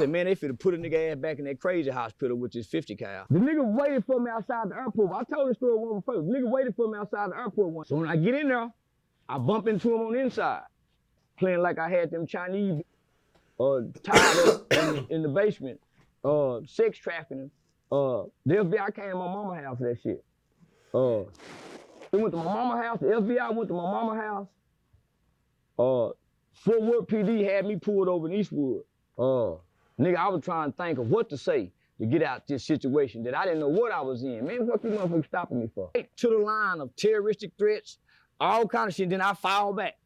said, man, they finna put a nigga ass back in that crazy hospital, which is 50 cal. The nigga waited for me outside the airport. I told the story one before. The nigga waited for me outside the airport once. So when I get in there, I bump into him on the inside, playing like I had them Chinese tied up in the basement, sex trafficking. The FBI came to my mama's house for that shit. They went to my mama's house. The FBI went to my mama's house. Fort Worth PD had me pulled over in Eastwood. Nigga, I was trying to think of what to say to get out this situation that I didn't know what I was in. Man, what you motherfuckers stopping me for? To the line of terroristic threats, all kind of shit, then I fall back.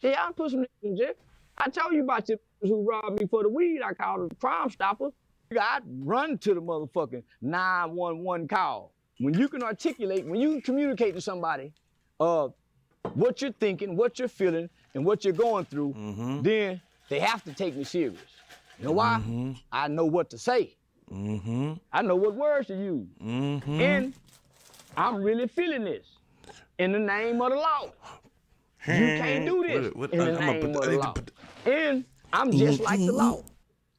See, I put some niggas in jail. I told you about the who robbed me for the weed. I called a Crime Stopper. I'd run to the motherfucking 911 call. When you can articulate, when you can communicate to somebody what you're thinking, what you're feeling, and what you're going through, then they have to take me serious. You know why? I know what to say. I know what words to use. And I'm really feeling this in the name of the law. You can't do this in the name of the law. And I'm just like the law.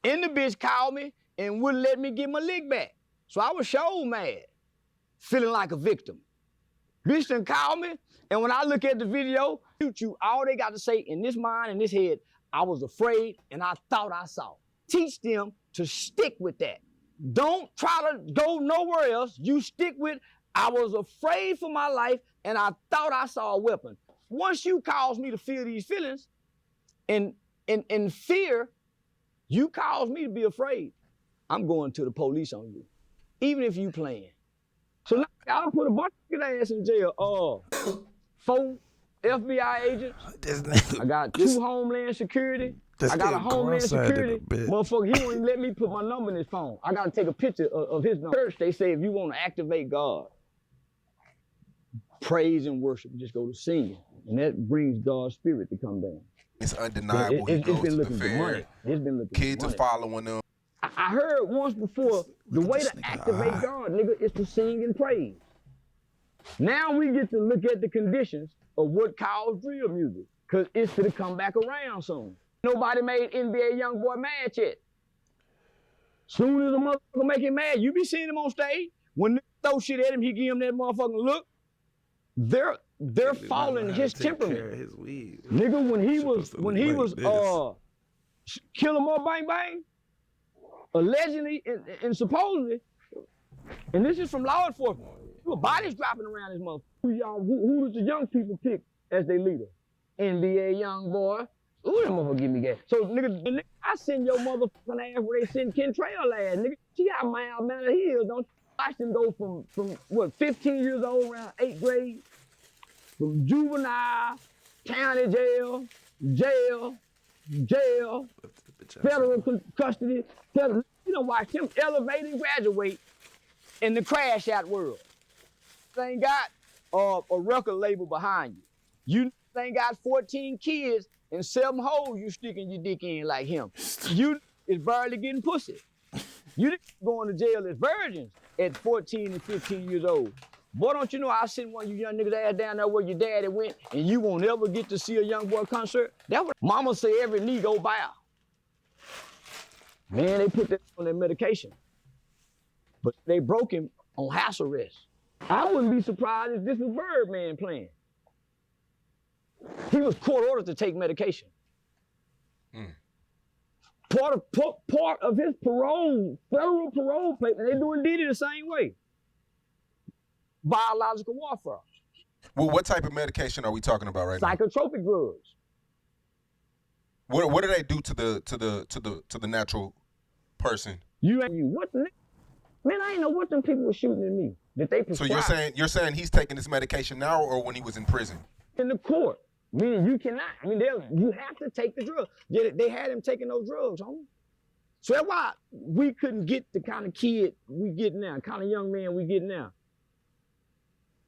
And the bitch called me and wouldn't let me get my lick back. So I was so mad, feeling like a victim. Bitch done called me, and when I look at the video, you all they got to say in this mind and this head, I was afraid and I thought I saw. Teach them to stick with that. Don't try to go nowhere else. You stick with, I was afraid for my life and I thought I saw a weapon. Once you cause me to feel these feelings and fear, you cause me to be afraid. I'm going to the police on you, even if you playing. So now I done put a bunch of ass in jail. 4 FBI agents. I got 2 Homeland Security. I got a Homeland Security. Motherfucker, he won't even let me put my number in his phone. I gotta take a picture of his number. Church, they say if you want to activate God, praise and worship, just go to singing. And that brings God's spirit to come down. It's undeniable. He goes to the fair. Kids are following them. I heard once before, the way to activate God, nigga, is to sing and praise. Now we get to look at the conditions of what caused drill music, because it's gonna come back around soon. Nobody made NBA Youngboy mad yet. Soon as a motherfucker make him mad, you be seeing him on stage. When they throw shit at him, he give him that motherfucking look. They're following his temperament. His weed. Nigga, when he was Kill 'em all bang bang, allegedly and supposedly, and this is from law enforcement, bodies dropping around this motherfucker. Who does the young people pick as their leader? NBA Youngboy. Ooh, that motherfucker give me gas. So nigga, I send your motherfucking ass where they send Kentrail ass, nigga. See how mild mannered he is, don't you? Watch them go from what, 15 years old, around 8th grade, from juvenile, county jail, federal custody. You don't watch him elevate and graduate in the crash out world. You ain't got a record label behind you. You ain't got 14 kids and 7 holes you sticking your dick in like him. You is barely getting pussy. You going to jail as virgins at 14 and 15 years old. Boy, don't you know I sent one of you young niggas ass down there where your daddy went and you won't ever get to see a Youngboy concert? That's what mama say every knee go bow. Man, they put that on their medication. But they broke him on house arrest. I wouldn't be surprised if this was Birdman playing. He was court ordered to take medication. Part of his parole, federal parole papers, they doing Diddy the same way. Biological warfare. Well, what type of medication are we talking about right now? Psychotropic drugs. What do they do to the natural person? What the man? I ain't know what them people were shooting at me. That they prescribed. So you're saying he's taking this medication now, or when he was in prison? In the court. Meaning you cannot. I mean, you have to take the drug. They had him taking those drugs, homie. So that's why we couldn't get the kind of kid we get now, kind of young man we get now.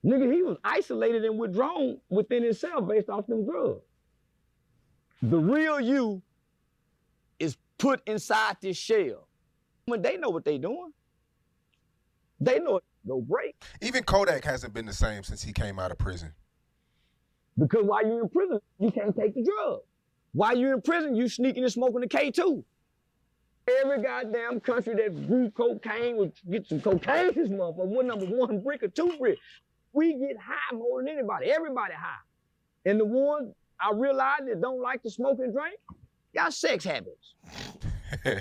Nigga, he was isolated and withdrawn within himself based off them drugs. The real you is put inside this shell. When they know what they doing. They know it go break. Even Kodak hasn't been the same since he came out of prison. Because while you're in prison, you can't take the drug. While you're in prison, you sneaking and smoking the K2. Every goddamn country that grew cocaine would get some cocaine this motherfucker. What number 1 brick or 2 brick? We get high more than anybody. Everybody high. And the ones I realized that don't like to smoke and drink, got sex habits.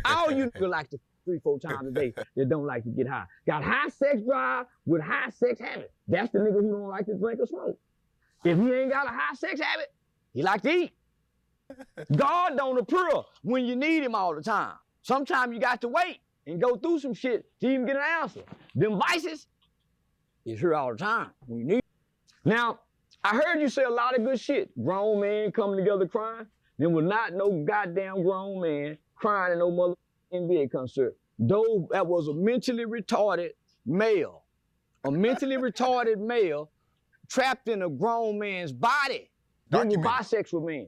All you niggas like to 3-4 times a day that don't like to get high. Got high sex drive with high sex habit. That's the nigga who don't like to drink or smoke. If he ain't got a high sex habit, he like to eat. God don't appear when you need him all the time. Sometimes you got to wait and go through some shit to even get an answer. Them vices is here all the time when you need it. Now, I heard you say a lot of good shit. Grown men coming together crying. There was not no goddamn grown man crying at no mother NBA concert. Though that was a mentally retarded male. A mentally retarded male trapped in a grown man's body. Them were bisexual men.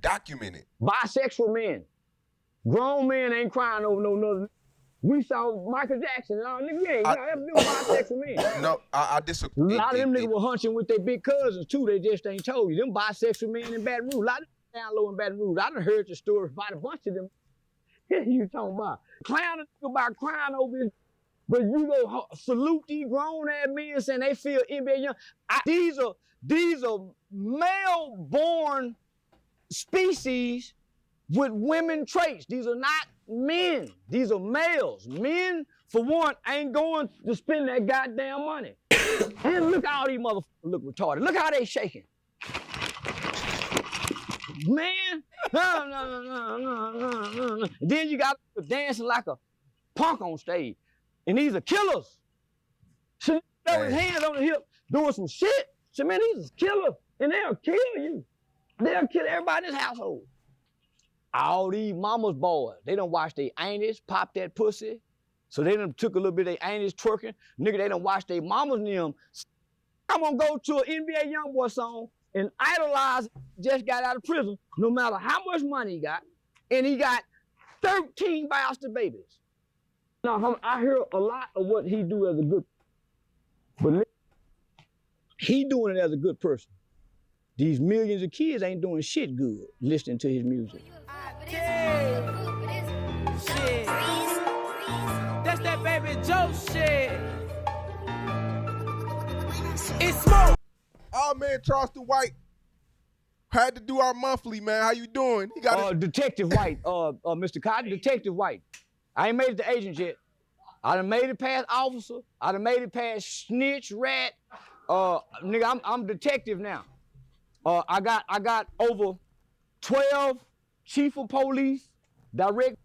Documented. Bisexual men. Grown men ain't crying over no nothing. We saw Michael Jackson and all niggas, we ain't got nothing to do with bisexual men. No, I disagree. A lot of them niggas were hunching with their big cousins too, they just ain't told you. Them bisexual men in Baton Rouge, a lot of them down low in Baton Rouge. I done heard the stories about a bunch of them. You talking about clowning about crying over this, but you go salute these grown ass men saying they feel NBA young. These are male-born species with women traits. These are not men. These are males. Men, for one, ain't going to spend that goddamn money. And look how all these motherfuckers look retarded. Look how they shaking. Man, no. Then you got dancing like a punk on stage. And these are killers. So with his hands on the hip doing some shit. So man, these are killers. And they'll kill you. They'll kill everybody in this household. All these mama's boys, they done watch their aunties pop that pussy. So they done took a little bit of their aunties twerking. Nigga, they done watch their mamas and them. I'm gonna go to an NBA Youngboy song and idolize, just got out of prison, no matter how much money he got, and he got 13 bastard babies. Now, I hear a lot of what he do as a good, but he doing it as a good person. These millions of kids ain't doing shit good listening to his music. Shit. That's that baby Joe shit. It's smoke. Oh man, Charleston White had to do our monthly, man. How you doing? He got Detective White, Mr. Cotton, Detective White. I ain't made it to agent yet. I done made it past officer. I done made it past snitch, rat. Nigga, I'm detective now. I got over 12 chief of police, direct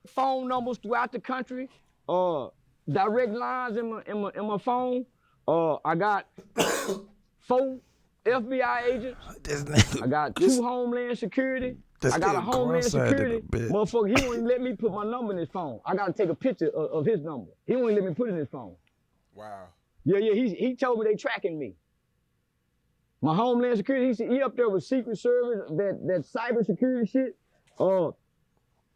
phone numbers throughout the country, direct lines in my phone. I got 4 FBI agents. I got 2 Homeland Security. I got a Homeland Security motherfucker. He won't even let me put my number in his phone. I gotta take a picture of his number. He won't even let me put it in his phone. Wow. Yeah, he told me they tracking me. My Homeland Security, he up there with Secret Service, that cyber security shit. The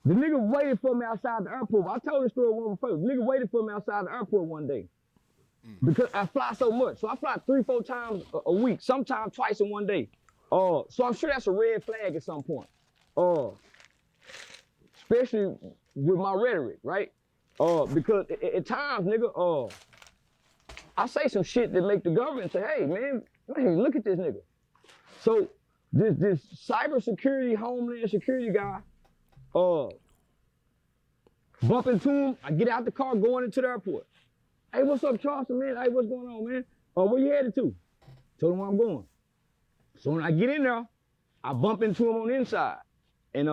nigga waited for me outside the airport. I told the story one before. The nigga waited for me outside the airport one day. Because I fly so much. So I fly 3-4 times a week, sometimes twice in one day. So I'm sure that's a red flag at some point. Especially with my rhetoric, right? Because at times, nigga, I say some shit that make the government say, hey, man, look at this nigga. So this cybersecurity, Homeland Security guy, bump into him, I get out the car going into the airport. Hey, what's up, Charleston, man? Hey, what's going on, man? Where you headed to? Told him where I'm going. So when I get in there, I bump into him on the inside. And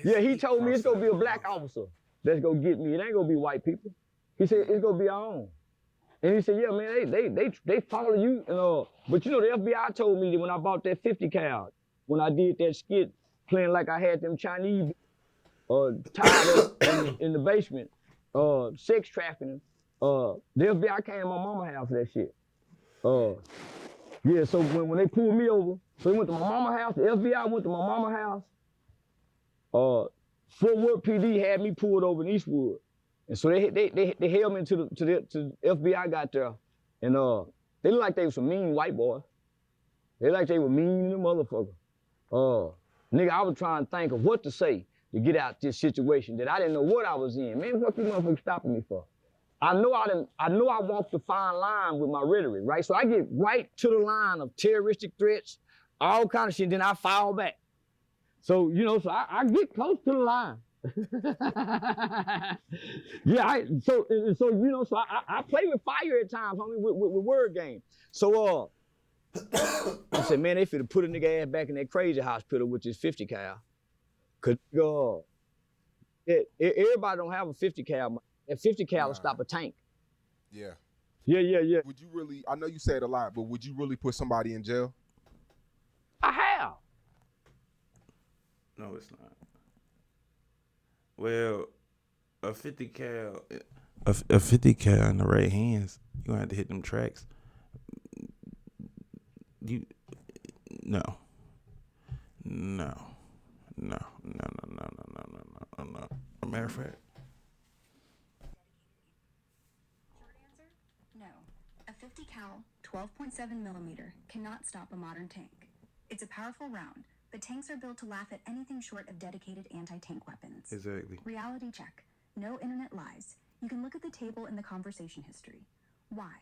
yeah, he told me it's gonna be a black officer that's gonna get me. It ain't gonna be white people. He said it's gonna be our own. And he said, yeah, man, they follow you. But you know, the FBI told me that when I bought that 50 cal, when I did that skit playing like I had them Chinese tied up in the basement, sex trafficking, the FBI came to my mama's house for that shit. Yeah, so when they pulled me over, so they went to my mama's house, the FBI went to my mama's house. Fort Worth PD had me pulled over in Eastwood. And so they held me to the FBI got there. And they looked like they were some mean white boys. They like they were mean in the motherfucker. Nigga, I was trying to think of what to say to get out this situation that I didn't know what I was in. Man, what you motherfuckers stopping me for? I know I walked the fine line with my rhetoric, right? So I get right to the line of terroristic threats, all kind of shit, then I fall back. So, you know, so I get close to the line. Yeah, so you know, so I play with fire at times, homie, with word game. So I said, man, they finna put a nigga ass back in that crazy hospital with this 50 cal. Cause everybody don't have a 50 cal. That 50 cal will stop a tank. Yeah. Yeah. Would you really, I know you say it a lot, but would you really put somebody in jail? I have. No, it's not. Well, a 50 cal, a 50 cal in the right hands, you gonna have to hit them tracks. No. Matter of fact. Short answer? No. A 50 cal, 12.7 millimeter cannot stop a modern tank. It's a powerful round, but tanks are built to laugh at anything short of dedicated anti-tank weapons. Exactly. Reality check. No internet lies. You can look at the table in the conversation history. Why?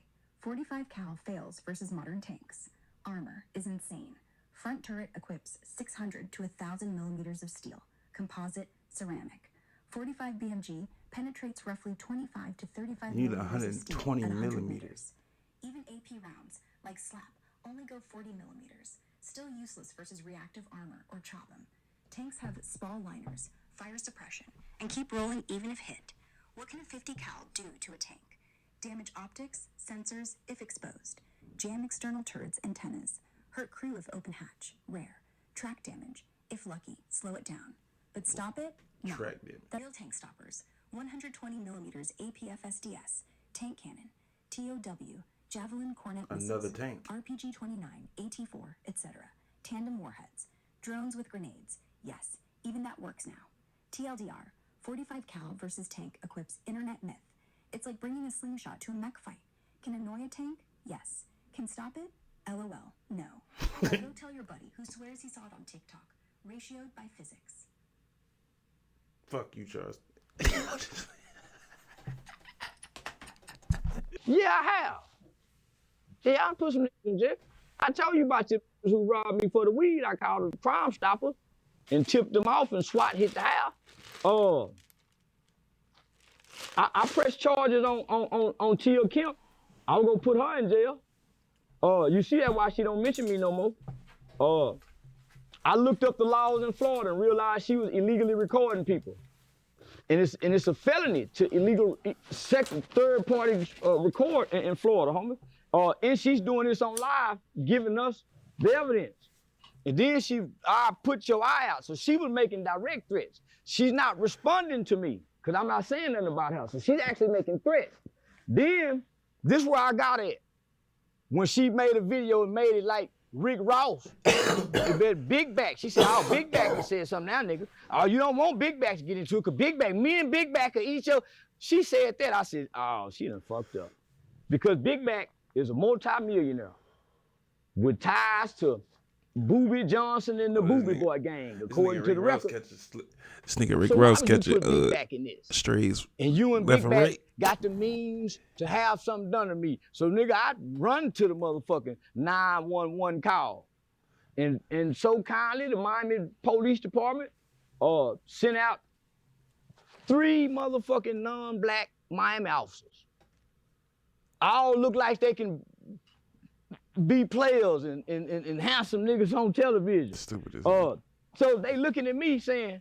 45 cal fails versus modern tanks. Armor is insane. Front turret equips 600 to 1,000 millimeters of steel, composite, ceramic. 45 BMG penetrates roughly 25 to 35 You need millimeters of steel 120 at 100 millimeters. meters. Even AP rounds, like SLAP, only go 40 millimeters. Still useless versus reactive armor or chop 'em. Tanks have spall liners, fire suppression, and keep rolling even if hit. What can a 50 cal do to a tank? Damage optics, sensors, if exposed. Jam external turrets, antennas. Hurt crew if open hatch, rare. Track damage, if lucky, slow it down. But stop it? No. Track damage. The real tank stoppers. 120 millimeters APFSDS, tank cannon, TOW, Javelin Cornet missiles, Another tank. RPG-29, AT-4, etc. Tandem warheads, drones with grenades. Yes, even that works now. TLDR, 45 cal versus tank equips internet myth. It's like bringing a slingshot to a mech fight. Can annoy a tank? Yes. Can stop it? LOL, no. Now go tell your buddy who swears he saw it on TikTok. Ratioed by physics. Fuck you, Charles. Yeah, I have. Yeah, I put some niggas in jail. I told you about the niggas who robbed me for the weed. I called them Crime Stoppers and tipped them off, and SWAT hit the house. I pressed charges on Tia Kemp. I was gonna put her in jail. You see that why she don't mention me no more. I looked up the laws in Florida and realized she was illegally recording people. And it's a felony to illegal third party record in Florida, homie. And she's doing this on live, giving us the evidence. And then I put your eye out. So she was making direct threats. She's not responding to me because I'm not saying nothing about her. So she's actually making threats. Then, this is where I got it. When she made a video and made it like Rick Ross, Big Back. She said, oh, Big Back can say something now, nigga. Oh, you don't want Big Back to get into it, because Big Back, me and Big Back could eat your... She said that. I said, oh, she done fucked up. Because Big Back is a multi-millionaire with ties to Booby Johnson and the Booby Boy gang, according to the record. This nigga Rick So Ross why would you catching put Big Back in this? strays. And you and left Big and Back right. got the means to have something done to me. So nigga, I run to the motherfucking 911 call. And so kindly, the Miami Police Department sent out 3 motherfucking non-black Miami officers. All look like they can be players and handsome niggas on television. Stupid as So they looking at me saying,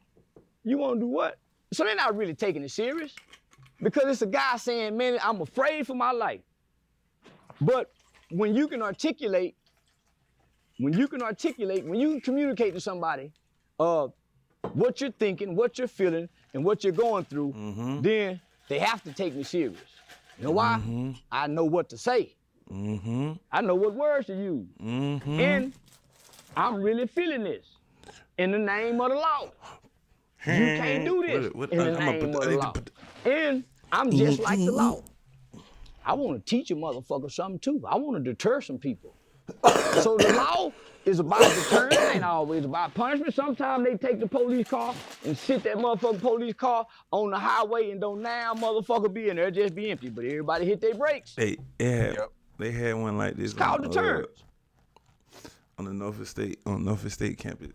you wanna do what? So they're not really taking it serious, because it's a guy saying, man, I'm afraid for my life. But when you can articulate, when you can communicate to somebody what you're thinking, what you're feeling, and what you're going through, then they have to take me serious. You know why? I know what to say. I know what words to use. And I'm really feeling this in the name of the law. You can't do this in the name of the law. And I'm just like the law. I want to teach a motherfucker something too. I want to deter some people. So the law is about deterrence, ain't always about punishment. Sometimes they take the police car and sit that motherfucking police car on the highway and don't now motherfucker be in there, just be empty. But everybody hit their brakes. They had one like this. It's called deterrence. On the Norfolk State campus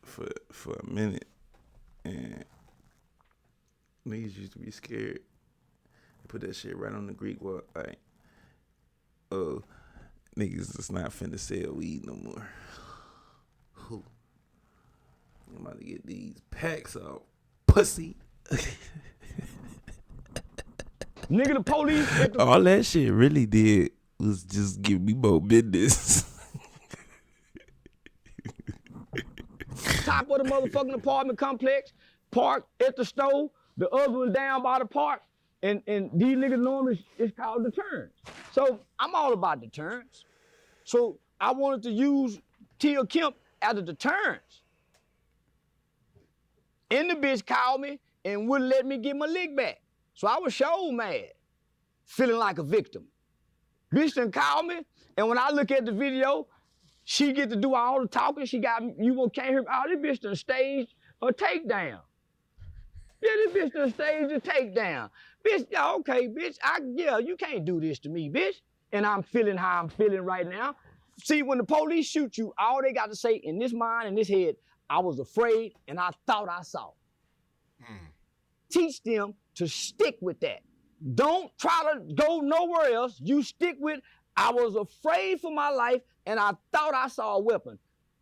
for a minute, and niggas used to be scared. They put that shit right on the Greek wall, like, oh, niggas is not finna sell weed no more. Who? I'm about to get these packs off, pussy. Nigga, the police. All that shit really did was just give me more business. Top of the motherfucking apartment complex, park at the store, the other one down by the park, and these niggas normally it's called deterrence. So I'm all about deterrence. So I wanted to use Tia Kemp as a deterrence. And the bitch called me and wouldn't let me get my lick back. So I was so mad, feeling like a victim. Bitch done called me, and when I look at the video, she get to do all the talking. She got, can't hear me. Oh, this bitch done staged a takedown. Yeah, this bitch done staged a takedown. Bitch, yeah, okay, bitch, you can't do this to me, bitch. And I'm feeling how I'm feeling right now. See, when the police shoot you, all they got to say in this mind, in this head, I was afraid and I thought I saw. Teach them to stick with that. Don't try to go nowhere else. You stick with, I was afraid for my life and I thought I saw a weapon.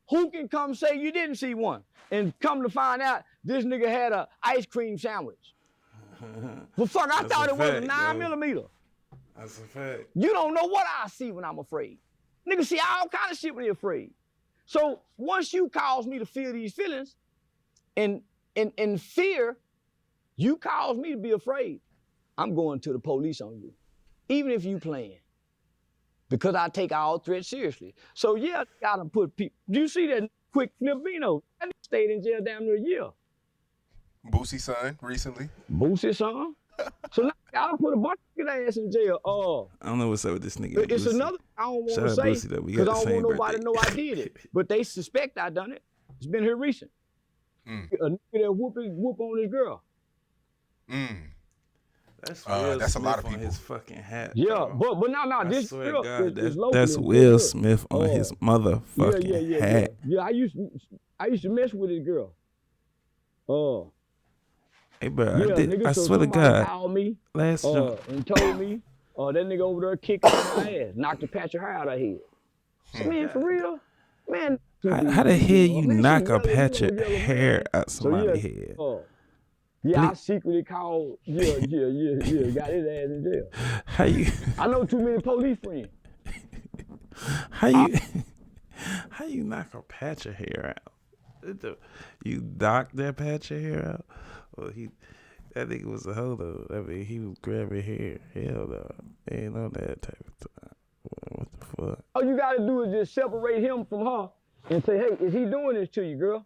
Who can come say you didn't see one? And come to find out, this nigga had a ice cream sandwich. Well, fuck, I thought it was a 9mm. That's a fact. You don't know what I see when I'm afraid. Niggas see all kind of shit when they're afraid. So once you cause me to feel these feelings, and fear, you cause me to be afraid, I'm going to the police on you, even if you playing. Because I take all threats seriously. So yeah, gotta put people. Do you see that quick Filipino? That stayed in jail damn near a year. Boosie's son recently. Boosie's son? So now y'all put a bunch of ass in jail. I don't know what's up with this nigga. It's Boosie. another, I don't want Shout to out say, Boosie, though. We because got I the don't same want nobody birthday. to know I did it. But they suspect I done it. It's been here recent. A nigga that whoop on this girl. That's a lot of on people. his fucking hat. Yeah, bro. but no, I this swear girl to God, is local. that's Will Smith on his motherfucking hat. Yeah, I used to mess with this girl. Hey, bro, nigga, I so swear to somebody God, called me last jump. and told me, that nigga over there kicking my ass, knocked a patch of hair out of her head. So, man, for real? Man. How the hell you man, knock she a patch of yellow, hair man. out somebody's head? I secretly called, got his ass in jail. How you? I know too many police friends. How you knock a patch of hair out? You knock that patch of hair out? Well, that nigga was a hodo. I mean, he was grabbing hair. Hell no, ain't on that type of time. What the fuck? All you gotta do is just separate him from her and say, hey, is he doing this to you, girl?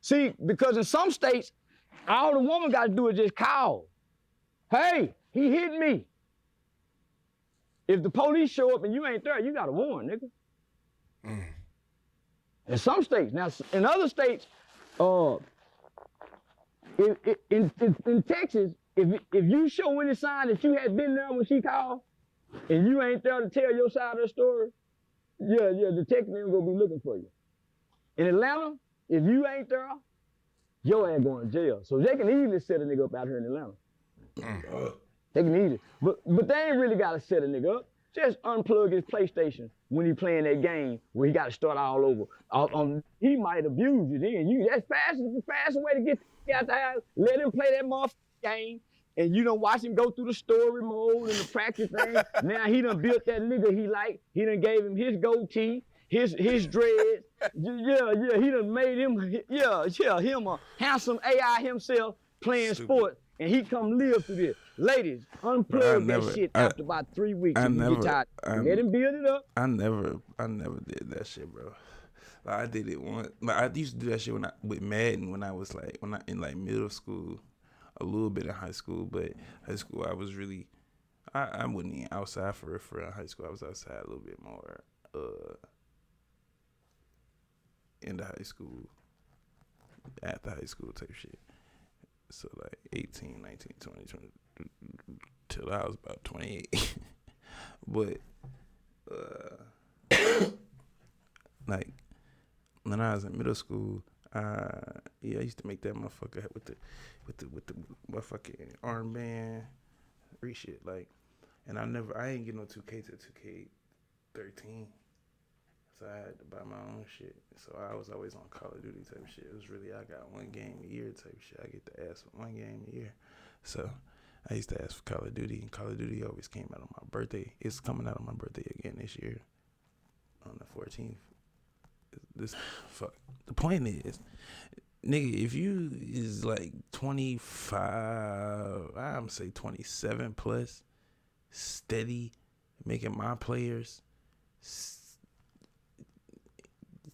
See, because in some states, all the woman gotta do is just call. Hey, he hit me. If the police show up and you ain't there, you gotta warn, nigga. In some states. Now, in other states, in Texas, if you show any sign that you had been there when she called, and you ain't there to tell your side of the story, the detective ain't gonna be looking for you. In Atlanta, if you ain't there, your ass going to jail. So they can easily set a nigga up out here in Atlanta. They can easily, but they ain't really gotta set a nigga up. Just unplug his PlayStation when he playing that game where he gotta start all over. He might abuse you then. That's the fastest way to get out the house. Let him play that motherfucking game. And you done watch him go through the story mode and the practice thing. Now he done built that nigga he like. He done gave him his goatee, his dreads. He done made him, him a handsome AI himself playing sports. And he come live through this. Ladies, unplug that shit after about 3 weeks and you get tired. Let him build it up. I never did that shit, bro. Like, I did it once. Like, I used to do that shit with Madden when I was in middle school. A little bit in high school, but high school I I wasn't even outside for real in high school. I was outside a little bit more into high school, after high school type shit. So like 18, 19, 20, 20 till I was about 28. But like when I was in middle school, I used to make that motherfucker with the motherfucking armband, shit like. And I ain't get no 2K till 2K13. So I had to buy my own shit. So I was always on Call of Duty type shit. It was really, I got one game a year type shit. I get to ask for one game a year. So I used to ask for Call of Duty, and Call of Duty always came out on my birthday. It's coming out on my birthday again this year on the 14th. The point is, nigga, if you is like 25, I'm say 27 plus, steady, making my players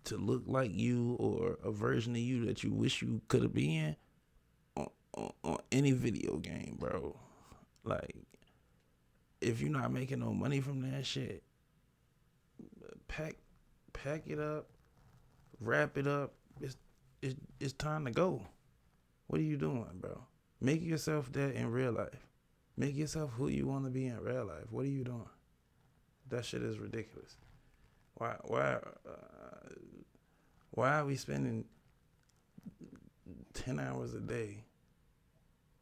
to look like you or a version of you that you wish you could have been on any video game, bro. Like, if you're not making no money from that shit, pack it up, wrap it up. It's time to go. What are you doing, bro? Make yourself that in real life. Make yourself who you want to be in real life. What are you doing? That shit is ridiculous. Why are we spending 10 hours a day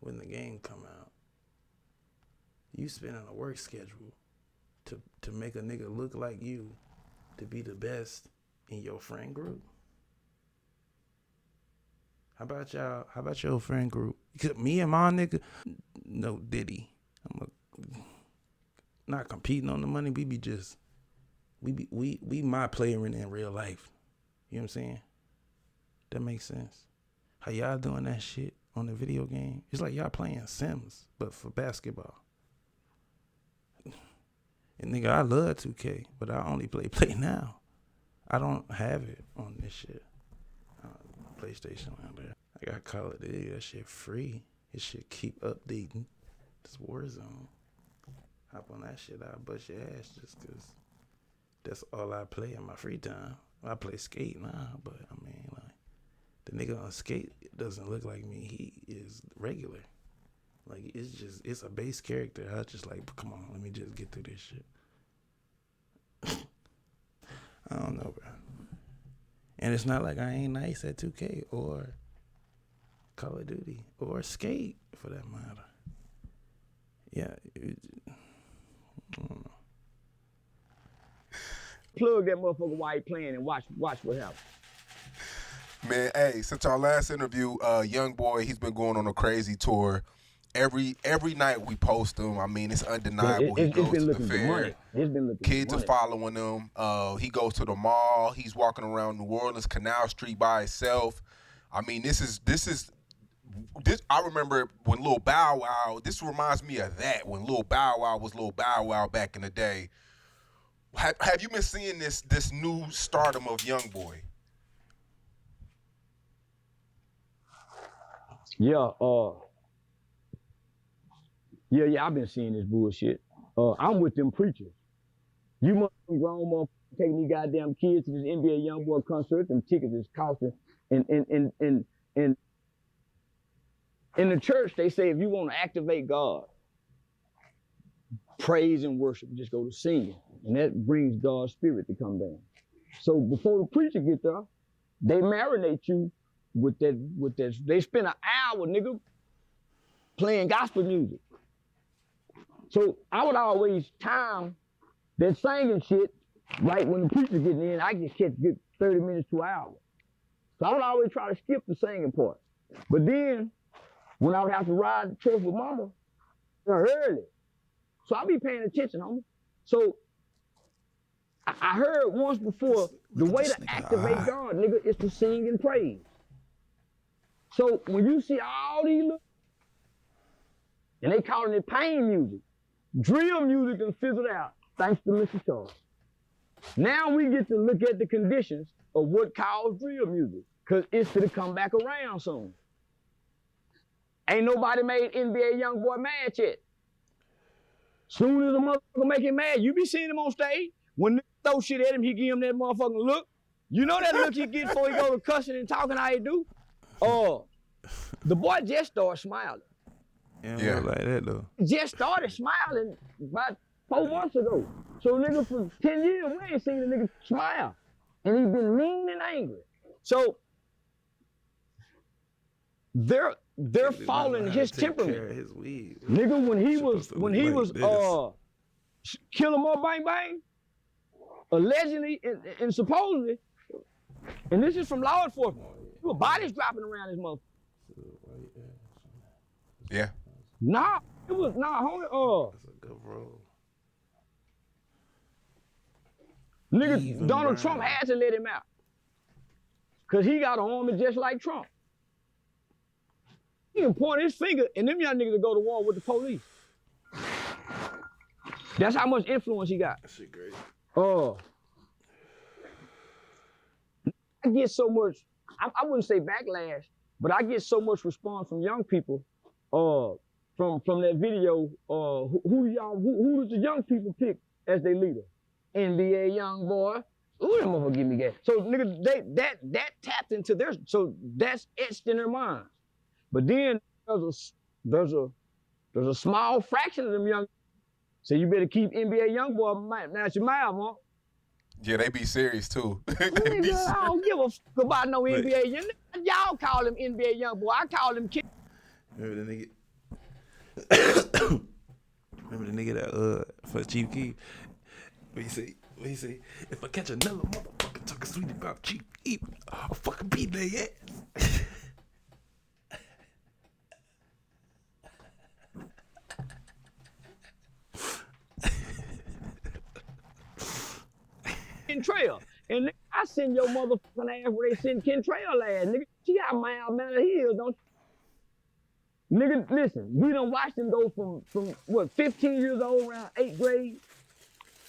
when the game come out? You spending a work schedule to make a nigga look like you to be the best in your friend group? How about y'all? How about your friend group? Because me and my nigga, no Diddy. Not competing on the money. We my player in real life. You know what I'm saying? That makes sense. How y'all doing that shit on the video game? It's like y'all playing Sims, but for basketball. And nigga, I love 2K, but I only play now. I don't have it on this shit. PlayStation out there. I got Call of Duty. That shit free. It should keep updating. It's Warzone. Hop on that shit. I'll bust your ass just because that's all I play in my free time. I play skate now, but I mean, like, the nigga on skate doesn't look like me. He is regular. Like, it's a base character. I just like, come on, let me just get through this shit. I don't know, bro. And it's not like I ain't nice at 2K or Call of Duty or skate for that matter. Yeah, I don't know. Plug that motherfucker while he playing and watch what happens. Man, hey, since our last interview, Youngboy, he's been going on a crazy tour. Every night we post him. I mean, it's undeniable. He goes to the fair. Kids are following him. He goes to the mall. He's walking around New Orleans, Canal Street by himself. I mean, this. I remember when Lil Bow Wow. This reminds me of that when Lil Bow Wow was Lil Bow Wow back in the day. Have you been seeing this new stardom of Youngboy? Yeah, I've been seeing this bullshit. I'm with them preachers. You must be grown motherfuckers taking these goddamn kids to this NBA Youngboy concert. Them tickets is costing. And in the church, they say if you want to activate God, praise and worship, just go to singing. And that brings God's spirit to come down. So before the preacher get there, they marinate you with that. They spend an hour, nigga, playing gospel music. So I would always time that singing shit right when the preacher getting in. I just get 30 minutes to an hour. So I would always try to skip the singing part. But then when I would have to ride to church with mama, early. So I'll be paying attention, homie. So I heard once before, the way to activate God, nigga, is to sing and praise. So when you see all these little, and they calling it pain music, drill music done fizzled out, thanks to Mr. Charles. Now we get to look at the conditions of what caused drill music, because it's gonna come back around soon. Ain't nobody made NBA Youngboy mad yet. Soon as a motherfucker make him mad, you be seeing him on stage. When niggas throw shit at him, he give him that motherfucking look. You know that look he get before he go to cussing and talking how he do? The boy just started smiling. Yeah, like that though. Just started smiling about 4 months ago. So nigga, for 10 years, we ain't seen a nigga smile. And he been mean and angry. So they're following his temperament. His weed. Nigga, when he was Kill 'Em All Bang Bang, allegedly and supposedly, and this is from law enforcement, there were bodies dropping around this motherfucker. Yeah. Nah, it was homie. That's a good roll. Nigga, Donald Trump had to let him out. Cause he got an army just like Trump. He can point his finger and them young niggas will go to war with the police. That's how much influence he got. That shit great. I get so much, I wouldn't say backlash, but I get so much response from young people from that video. Who does the young people pick as their leader? NBA Youngboy. Ooh, that motherfucker give me gas. So nigga, that tapped into their, so that's etched in their minds. But then there's a small fraction of them young. So you better keep NBA Youngboy out your mouth, huh? Yeah, they be serious too. Nigga, I don't give a fuck about no NBA. Y'all call him NBA Youngboy. I call him kid. Remember the nigga? Remember the nigga that for Chief Keef? What he say? If I catch another motherfucker talking sweet about Chief Keef, I'll fucking beat their ass. Trail. And nigga, I send your motherfucking ass where they send Kentrail ass. Nigga, she got miles down the hill, don't you? Nigga, listen, we done watched him go from what, 15 years old, around 8th grade,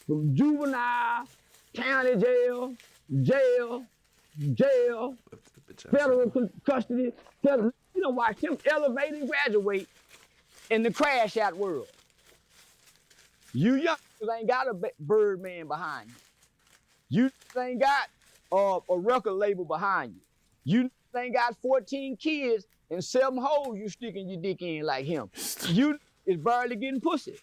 from juvenile, county jail, federal custody. We done watched him elevate and graduate in the crash out world. You youngsters ain't got a Birdman behind you. You ain't got a record label behind you. You ain't got 14 kids and 7 holes you sticking your dick in like him. You is barely getting pussy.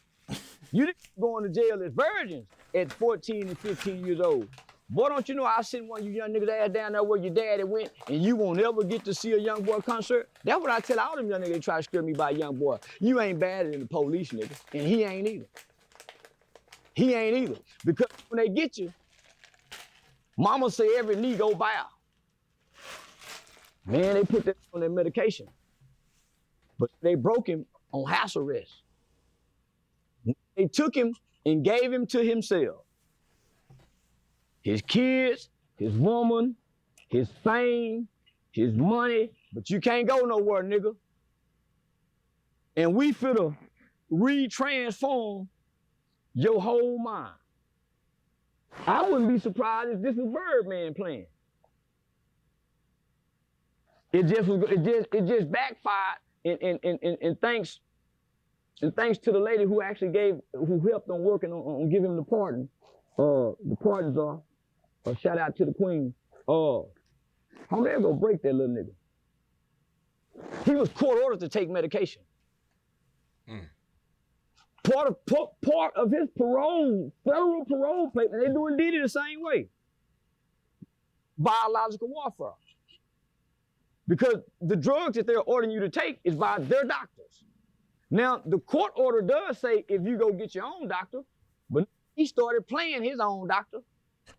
You going to jail as virgins at 14 and 15 years old. Boy, don't you know I sent one of you young niggas ass down there where your daddy went and you won't ever get to see a Youngboy concert? That's what I tell all them young niggas that try to scare me by Youngboy. You ain't badder than the police, nigga. And he ain't either. He ain't either. Because when they get you, mama say every knee go bow. Man, they put that on their medication. But they broke him on house arrest. They took him and gave him to himself. His kids, his woman, his fame, his money, but you can't go nowhere, nigga. And we finna re-transform your whole mind. I wouldn't be surprised if this was Birdman playing. It just backfired, and thanks to the lady who actually who helped on working on giving him the pardon. The pardons are a shout out to the queen. How they gonna break that little nigga? He was court ordered to take medication. Part of his parole, federal parole plate, and they doing Diddy the same way. Biological warfare. Because the drugs that they're ordering you to take is by their doctors. Now, the court order does say if you go get your own doctor, but he started playing his own doctor.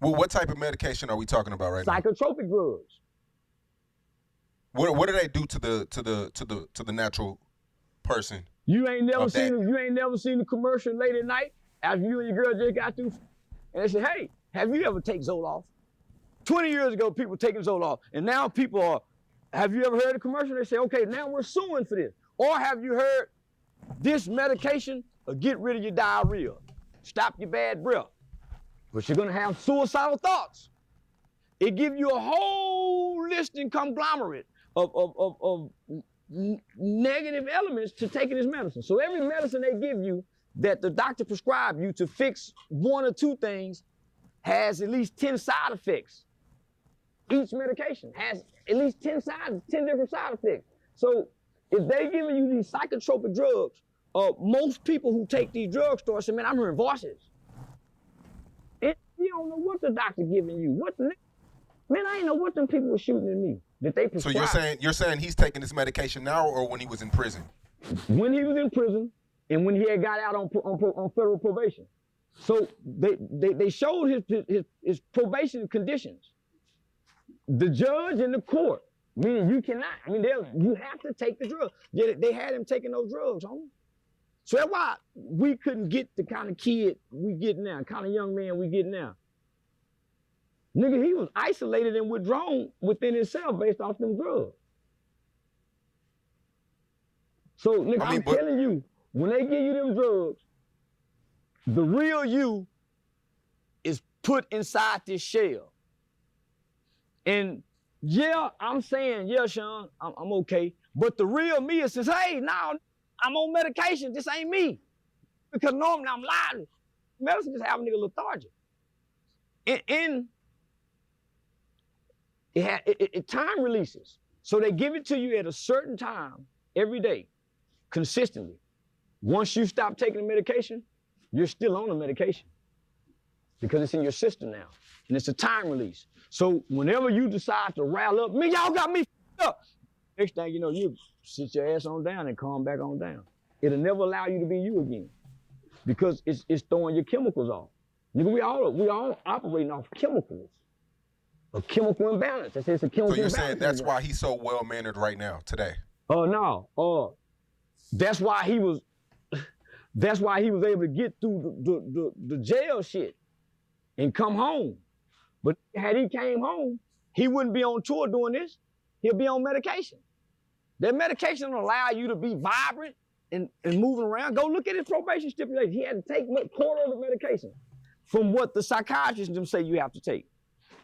Well, what type of medication are we talking about right now? Psychotropic drugs. What do they do to the natural person? You ain't never seen the commercial late at night after you and your girl just got through, and they say, "Hey, have you ever taken Zoloft?" 20 years ago, people were taking Zoloft, and now people are. Have you ever heard a commercial? They say, "Okay, now we're suing for this." Or have you heard this medication will get rid of your diarrhea, stop your bad breath, but you're gonna have suicidal thoughts. It gives you a whole list and conglomerate of negative elements to taking this medicine. So every medicine they give you that the doctor prescribed you to fix one or two things has at least 10 side effects. Each medication has at least 10 different side effects. So if they giving you these psychotropic drugs, most people who take these drugs start saying, man, I'm hearing voices. And you don't know what the doctor giving you. Man, I ain't know what them people were shooting at me that they prescribed. So you're saying he's taking this medication now or when he was in prison? When he was in prison and when he had got out on federal probation. So they showed his probation conditions. The judge and the court, meaning you cannot, you have to take the drug. They had him taking those drugs, homie. So that's why we couldn't get the kind of kid we get now, kind of young man we get now. Nigga, he was isolated and withdrawn within himself based off them drugs. So, nigga, I'm telling you, when they give you them drugs, the real you is put inside this shell. And yeah, I'm saying, yeah, Sean, I'm okay. But the real me is says, hey, now I'm on medication. This ain't me. Because normally I'm lying. Medicine just have a nigga lethargic. And it time releases. So they give it to you at a certain time every day, consistently. Once you stop taking the medication, you're still on the medication because it's in your system now. And it's a time release. So whenever you decide to rile up, man, y'all got me up. Next thing you know, you sit your ass on down and calm back on down. It'll never allow you to be you again because it's throwing your chemicals off. Nigga, we all operating off chemicals. A chemical imbalance. It's a chemical imbalance. So you're saying that's why he's so well-mannered right now, today? Oh, no. That's why he was able to get through the jail shit and come home. But had he came home, he wouldn't be on tour doing this. He'll be on medication. That medication will allow you to be vibrant and moving around. Go look at his probation stipulation. He had to take quarter of the medication from what the psychiatrists them say you have to take.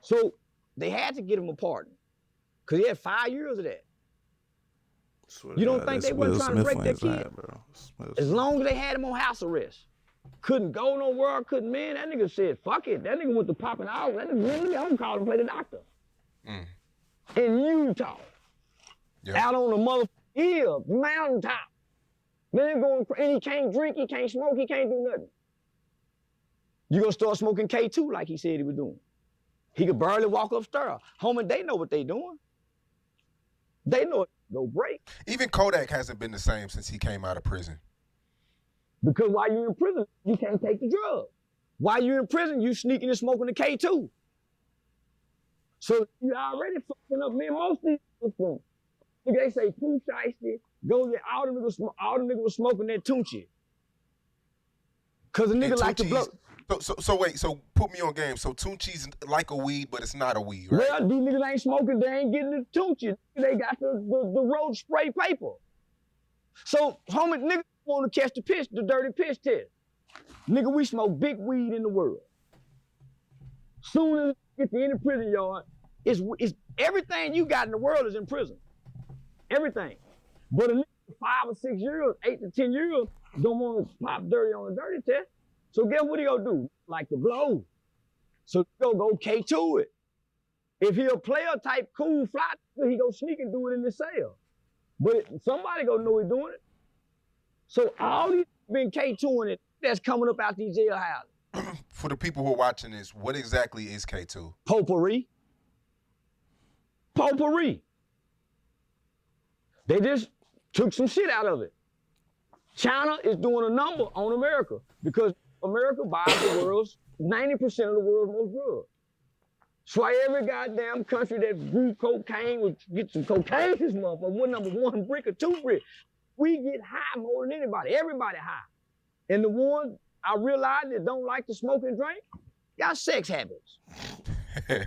So they had to get him a pardon because he had 5 years of that. You don't think they weren't trying to break that kid? As long as they had him on house arrest. Couldn't go nowhere, couldn't, man. That nigga said, fuck it. That nigga went to popping out. That nigga, I'm calling to play the doctor. In Utah. Yep. Out on the motherfucking hill, mountaintop. Man, and he can't drink, he can't smoke, he can't do nothing. You gonna start smoking K2 like he said he was doing. He could barely walk upstairs. Homie, they know what they doing. They know it go break. Even Kodak hasn't been the same since he came out of prison. Because while you're in prison, you can't take the drug. While you're in prison, you sneaking and smoking the K2. So you already fucking up, man. Most of these people, they say too shiesty, go there, all the niggas was smoking that Tunchi. Cause the nigga like to blow. So wait, so put me on game. So Tunchi's like a weed, but it's not a weed, right? Well, these niggas ain't smoking, they ain't getting the Tunchi. They got the road spray paper. So, homie, niggas want to catch the dirty piss test. Nigga, we smoke big weed in the world. Soon as you get to any prison yard, it's everything you got in the world is in prison. Everything. But a nigga 5 or 6 years, 8 to 10 years, don't want to pop dirty on a dirty test. So guess what he gonna do? Like to blow. So he go K2 it. If he a player type cool fly, he go sneak and do it in the cell. But somebody gonna know he doing it. So all these been K2ing it that's coming up out these jailhouses. For the people who are watching this, what exactly is K2? Potpourri. Potpourri. They just took some shit out of it. China is doing a number on America because America buys the world's 90% of the world's most drugs. That's why every goddamn country that grew cocaine would get some cocaine this motherfucker. What number 1 brick or 2 brick? We get high more than anybody. Everybody high. And the ones I realized that don't like to smoke and drink, got sex habits.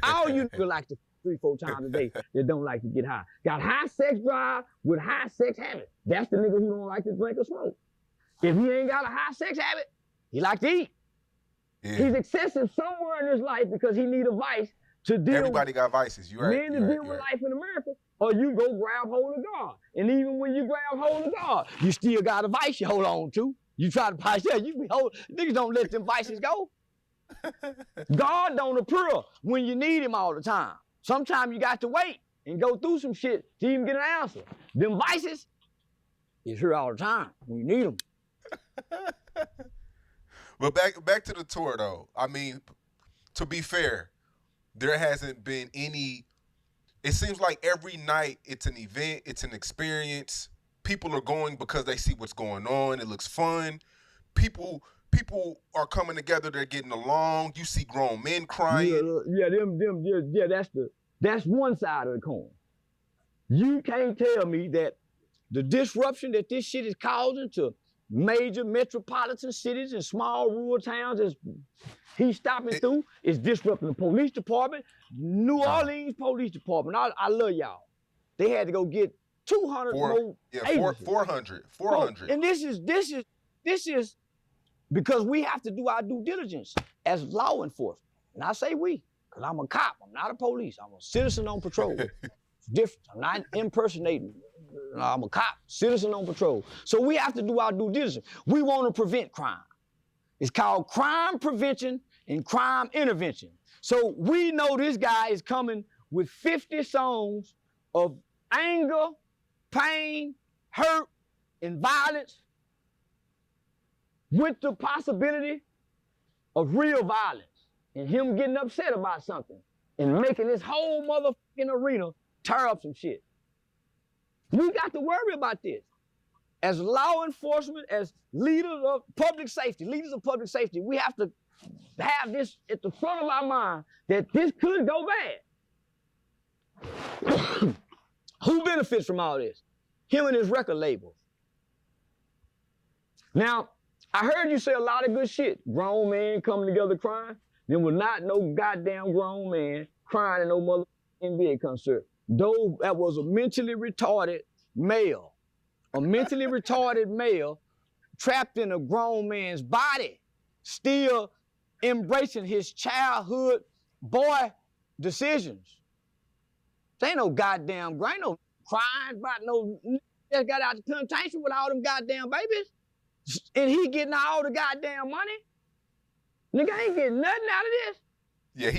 All you niggas like to 3-4 times a day that don't like to get high. Got high sex drive with high sex habit. That's the nigga who don't like to drink or smoke. If he ain't got a high sex habit, he like to eat. Yeah. He's excessive somewhere in his life because he need a vice to deal Everybody got vices, you right. Men to deal with life in America, or you go grab hold of God. And even when you grab hold of God, you still got a vice you hold on to. You try to buy, yeah, you be hold, niggas don't let them vices go. God don't appear when you need him all the time. Sometimes you got to wait and go through some shit to even get an answer. Them vices is here all the time when you need them. But back to the tour though. I mean, to be fair, there hasn't been any. It seems like every night it's an event, it's an experience. People are going because they see what's going on. It looks fun. People are coming together. They're getting along. You see grown men crying. That's one side of the coin. You can't tell me that the disruption that this shit is causing to major metropolitan cities and small rural towns as he's stopping through is disrupting the police department. New Orleans Police Department. I love y'all. They had to go get 200 more agencies. 400. And this is because we have to do our due diligence as law enforcement. And I say we, because I'm a cop. I'm not a police. I'm a citizen on patrol. It's different. I'm not impersonating. I'm a cop, citizen on patrol. So we have to do our due diligence. We want to prevent crime. It's called crime prevention and crime intervention. So we know this guy is coming with 50 songs of anger, pain, hurt, and violence with the possibility of real violence and him getting upset about something and making this whole motherfucking arena tear up some shit. We got to worry about this. As law enforcement, as leaders of public safety, we have to have this at the front of our mind that this could go bad. Who benefits from all this? Him and his record label. Now, I heard you say a lot of good shit. Grown man coming together crying. There was not no goddamn grown man crying in no mother NBA concert. Though that was a mentally retarded male. A mentally retarded male trapped in a grown man's body, still embracing his childhood boy decisions. There ain't no goddamn, ain't no crying about no, just got out the plantation with all them goddamn babies. And he getting all the goddamn money. Nigga ain't getting nothing out of this. Yeah,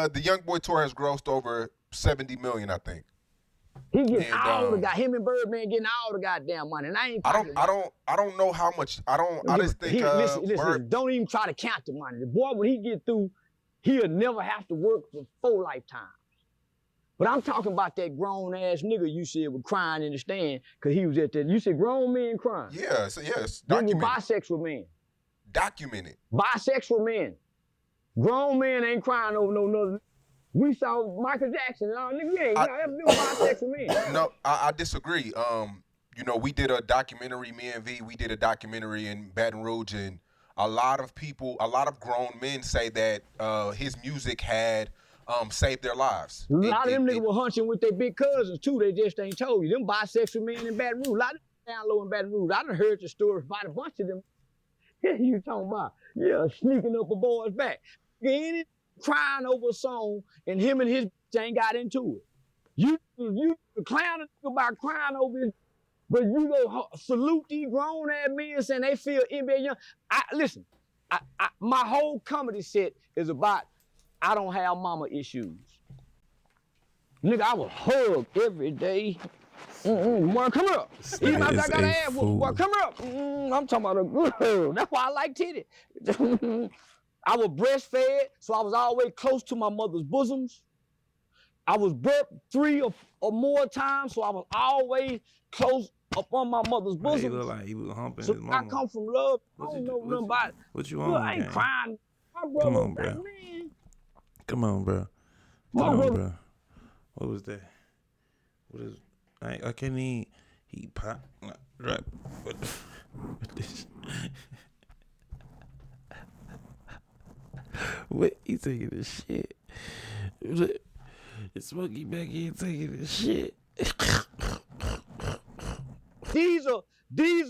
the Youngboy tour has grossed over 70 million, I think. He getting all the him and Birdman getting all the goddamn money. And I don't know how much. I just think listen, don't even try to count the money. The boy, when he get through, he'll never have to work for 4 lifetimes. But I'm talking about that grown ass nigga you said was crying in the stand because he was at that. You said grown men crying. Yeah, so yes. Then you bisexual men. Documented. Bisexual men. Grown men ain't crying over no nothing. We saw Michael Jackson and all niggas. We ain't ever been bisexual men. No, I disagree. You know, we did a documentary, me and V, we did a documentary in Baton Rouge, and a lot of grown men say that his music had saved their lives. A lot of them niggas were hunching with their big cousins too. They just ain't told you. Them bisexual men in Baton Rouge. A lot of them down low in Baton Rouge. I done heard the stories about a bunch of them. You talking about, yeah, sneaking up a boy's back. Ain't crying over a song and him and his bitch ain't got into it. You clowning about crying over it, but you go salute these grown ass men saying they feel NBA young. Listen, my whole comedy set is about I don't have mama issues. Nigga, I was hugged every day. Boy, come up. Even after I got an ass whooped, boy, come up. I'm talking about a good girl. That's why I like titty. I was breastfed, so I was always close to my mother's bosoms. I was burped 3 or more times, so I was always close up on my mother's bosom. He looked like he was humping so his mama. I come from love. I don't know nothing about it. What you Look, on, I ain't gang? crying. My brother, Come on, bro. man. Come on, bro. Come on, bro. What was that? What is? I can't even. He pop. Right. What this? What? He taking this shit. It's Smokey back here taking this shit. These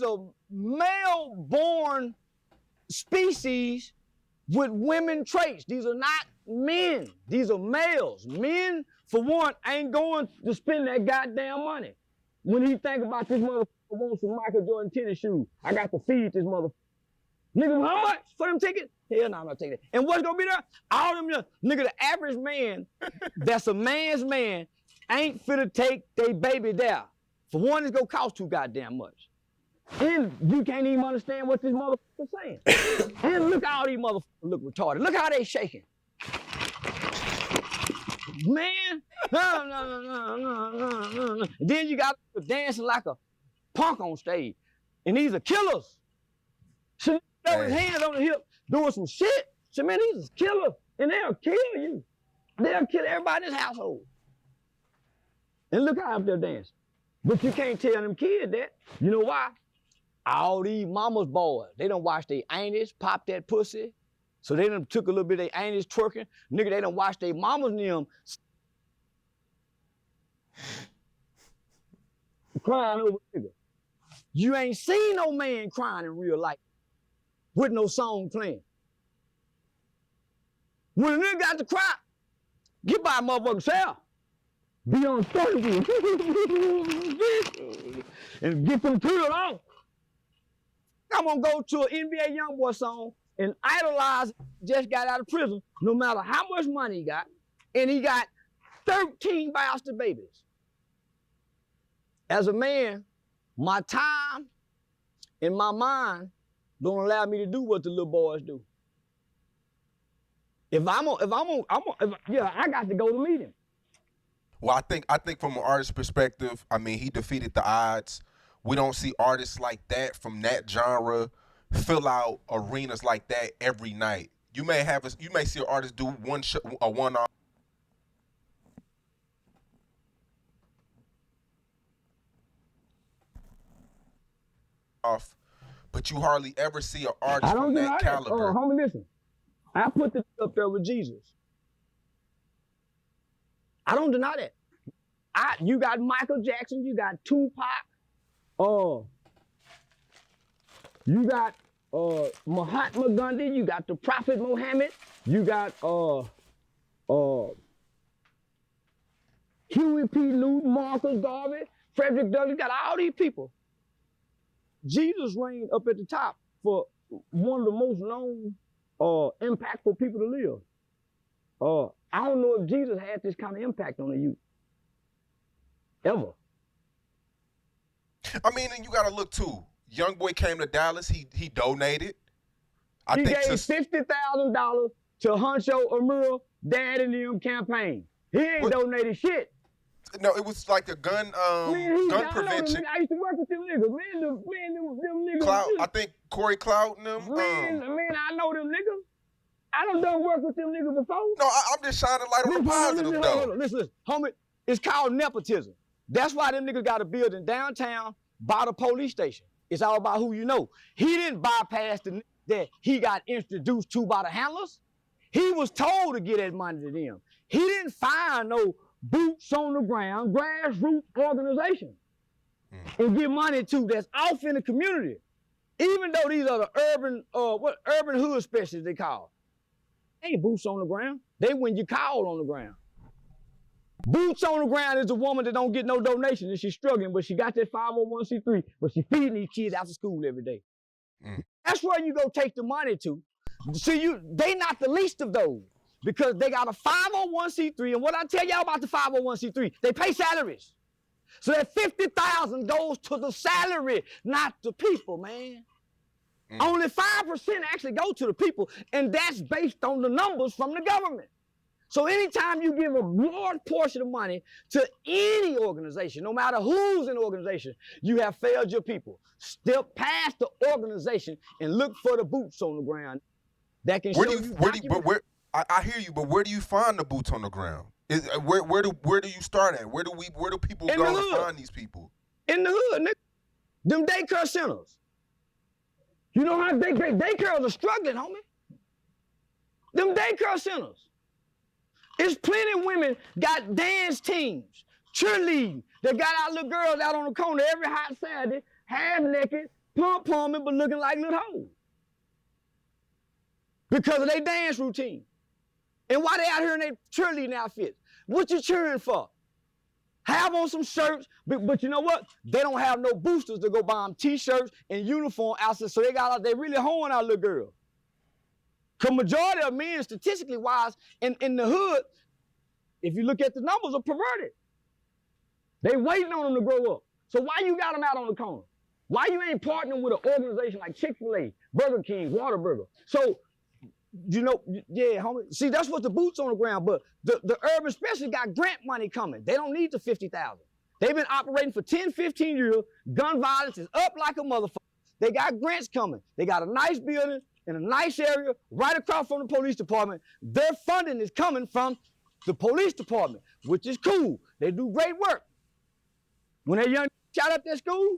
are male-born species with women traits. These are not men. These are males. Men, for one, ain't going to spend that goddamn money. When he think about this motherfucker wants some Michael Jordan tennis shoes, I got to feed this motherfucker. Nigga, how much for them tickets? Hell no, I'm not taking it. And what's gonna be there? All them, nigga, the average man that's a man's man ain't finna take they baby there. For one, it's gonna cost too goddamn much. And you can't even understand what this motherfucker's saying. And look how all these motherfuckers look retarded. Look how they shaking. Man, no. Then you got dancing like a punk on stage. And these are killers. So throw his hands on the hip, doing some shit. So man, these are killers. And they'll kill you. They'll kill everybody in this household. And look how they're dancing. But you can't tell them kids that. You know why? All these mama's boys, they done watch their aunties pop that pussy. So they done took a little bit of their aunties twerking. Nigga, they done watch their mamas and them crying over nigga. You ain't seen no man crying in real life with no song playing. When a nigga got to cry, get by a motherfucking cell. Be on stage and get them tears off. I'm gonna go to an NBA Youngboy song and idolize, just got out of prison, no matter how much money he got, and he got 13 bastard babies. As a man, my time and my mind don't allow me to do what the little boys do. I got to go to meet him. Well, I think from an artist's perspective, I mean, he defeated the odds. We don't see artists like that from that genre fill out arenas like that every night. You may see an artist do a one-off. But you hardly ever see an artist from that caliber. Homie, listen. I put this up there with Jesus. I don't deny that. You got Michael Jackson, you got Tupac, you got Mahatma Gandhi, you got the Prophet Muhammad, you got Huey P. Newton, Marcus Garvey, Frederick Douglass, you got all these people. Jesus reigned up at the top for one of the most known, impactful people to live. I don't know if Jesus had this kind of impact on the youth. Ever. I mean, and you gotta look too. Youngboy came to Dallas, he donated. He gave $50,000 to Huncho Amura, Dad and them campaign. He ain't donated shit. No, it was like a gun prevention. I used to work with them niggas, man. Them niggas. Clout, I think Corey Clout and them. Man, I know them niggas. I done work with them niggas before. No, I'm just shining light on the positive though. Listen, homie, it's called nepotism. That's why them niggas got a building downtown by the police station. It's all about who you know. He didn't bypass the that he got introduced to by the handlers. He was told to get that money to them. He didn't find no boots on the ground, grassroots organization and give money to that's off in the community. Even though these are the urban hood specialists they call. They ain't boots on the ground. They when you call on the ground. Boots on the ground is a woman that don't get no donation and she's struggling, but she got that 501c3, but she feeding these kids after school every day. That's where you go take the money to. See, they not the least of those because they got a 501c3, and what I tell y'all about the 501c3, they pay salaries. So that $50,000 goes to the salary, not the people, man. Only 5% actually go to the people, and that's based on the numbers from the government. So anytime you give a large portion of money to any organization, no matter who's in the organization, you have failed your people. Step past the organization and look for the boots on the ground that can show you. I hear you, but where do you find the boots on the ground? Where do you start at? Where do people go to find these people? In the hood, nigga. Them daycare centers. You know how daycares are struggling, homie. Them daycare centers. There's plenty of women got dance teams, cheerleading. They got our little girls out on the corner every hot Saturday, half naked, pom-pomming, but looking like little hoes. Because of their dance routine. And why they out here in their cheerleading outfits? What you cheering for? Have on some shirts, but you know what? They don't have no boosters to go buy them T-shirts and uniform outfits, so they really hoeing our little girl. Because majority of men, statistically wise, in the hood, if you look at the numbers, are perverted. They waiting on them to grow up. So why you got them out on the corner? Why you ain't partnering with an organization like Chick-fil-A, Burger King, Whataburger? So, you know, yeah, homie. See, that's what the boots on the ground, but the urban specialists got grant money coming. They don't need the $50,000. They've been operating for 10, 15 years. Gun violence is up like a motherfucker. They got grants coming. They got a nice building in a nice area right across from the police department. Their funding is coming from the police department, which is cool. They do great work. When that young shot up that school,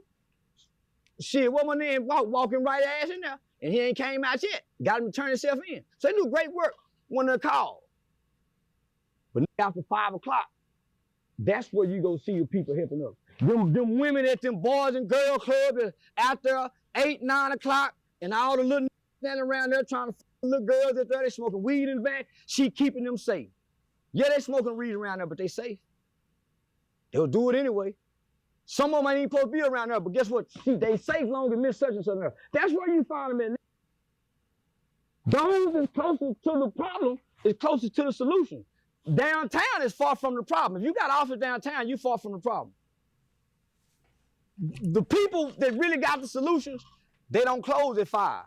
shit, what my name walking right ass in there, and he ain't came out yet. Got him to turn himself in. So they do great work when they're called. But after 5 o'clock, that's where you go see your people helping up. Them women at them boys and girl clubs are out there 8, 9 o'clock, and all the little standing around there trying to fuck the little girls out there. They smoking weed in the back. She keeping them safe. Yeah, they smoking weed around there, but they safe. They'll do it anyway. Some of them ain't even supposed to be around there, but guess what? See, they safe long as Miss such and such. That's where you find them at. Those is closest to the problem is closest to the solution. Downtown is far from the problem. If you got office downtown, you far from the problem. The people that really got the solutions, they don't close at 5.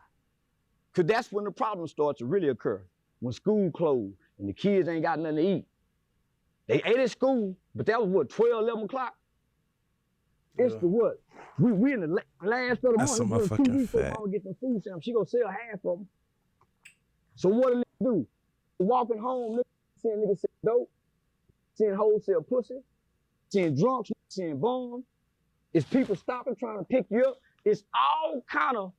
Because that's when the problem starts to really occur. When school closed and the kids ain't got nothing to eat. They ate at school, but that was what, 12, 11 o'clock? It's the what? We in the last of the That's month. some motherfucking before fat. Mama get them food stamps. She gonna sell half of them. So what do they do? Walking home, seeing niggas sell dope, seeing wholesale pussy, seeing drunks, seeing bombs. It's people stopping, trying to pick you up. It's all kind of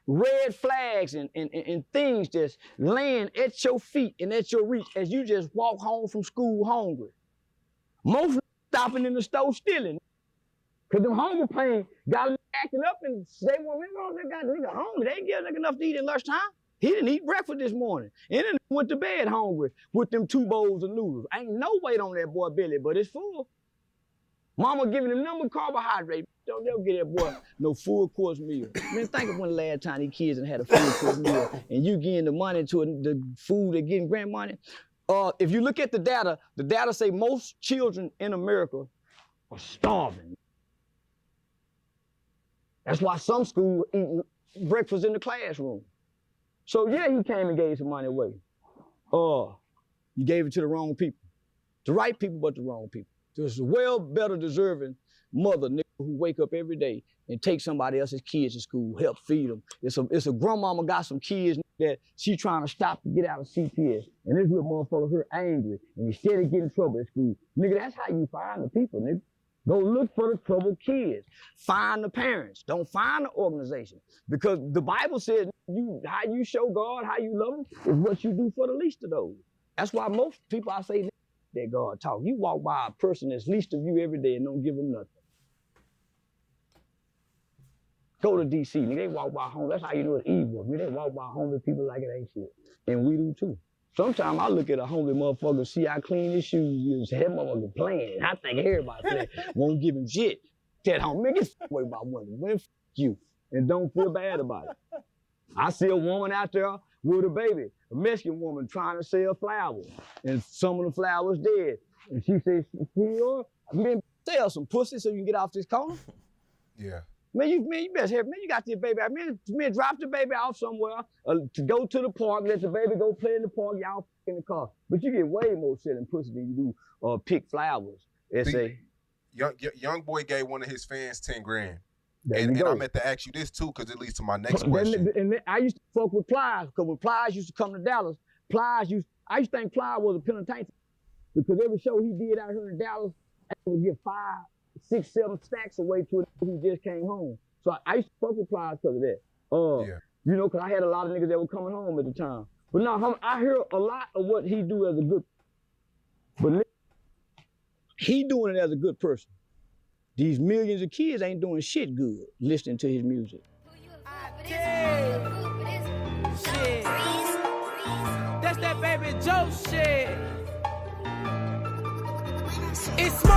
red flags and things just laying at your feet and at your reach as you just walk home from school hungry. Most stopping in the store stealing. Cause them hunger pain got them acting up and they got nigga hungry. They ain't give nigga enough to eat at lunchtime. He didn't eat breakfast this morning. And then went to bed hungry with them 2 bowls of noodles. Ain't no weight on that boy belly, but it's full. Mama giving him number carbohydrate. Don't never get that boy no full course meal. Man, think of when the last time these kids had a full course meal and you getting the money to the food, they getting grant money. If you look at the data say most children in America are starving. That's why some schools eat breakfast in the classroom. So yeah, he came and gave some money away. You gave it to the wrong people. The right people, but the wrong people. There's a well better deserving mother nigga who wake up every day and take somebody else's kids to school, help feed them. It's a grandmama got some kids that she trying to stop to get out of CPS. And this little motherfucker her angry and instead of getting in trouble at school. Nigga, that's how you find the people, nigga. Go look for the troubled kids. Find the parents. Don't find the organization. Because the Bible says how you show God, how you love him, is what you do for the least of those. That's why most people I say that God talk. You walk by a person that's least of you every day and don't give them nothing. Go to DC, nigga, they walk by home. That's how you know it's evil. I mean, they walk by homeless people like it ain't shit. And we do too. Sometimes I look at a homeless motherfucker, see how clean his shoes is, that motherfucker playing. I think everybody play, won't give him shit. Tell him, man, get away by money. Man, you. And don't feel bad about it. I see a woman out there with a baby, a Mexican woman trying to sell flowers. And some of the flowers dead. And she says, man, sell some pussy so you can get off this corner. Yeah. Man, you best have, man, you got your baby out. Man, drop the baby off somewhere to go to the park, let the baby go play in the park, y'all in the car. But you get way more selling pussy than you do pick flowers. Youngboy gave one of his fans 10 grand. And I meant to ask you this too, because it leads to my next question. And I used to fuck with Plies, because when Plies used to come to Dallas, I used to think Plies was a penitentiary. Because every show he did out here in Dallas, I would give 5, 6, 7 stacks away to it who just came home. So I used to fuck with Plies because of that. You know, because I had a lot of niggas that were coming home at the time. But now I hear a lot of what he do as a good, but he doing it as a good person. These millions of kids ain't doing shit good listening to his music. Shit. That's that baby Joe shit. It's smoke.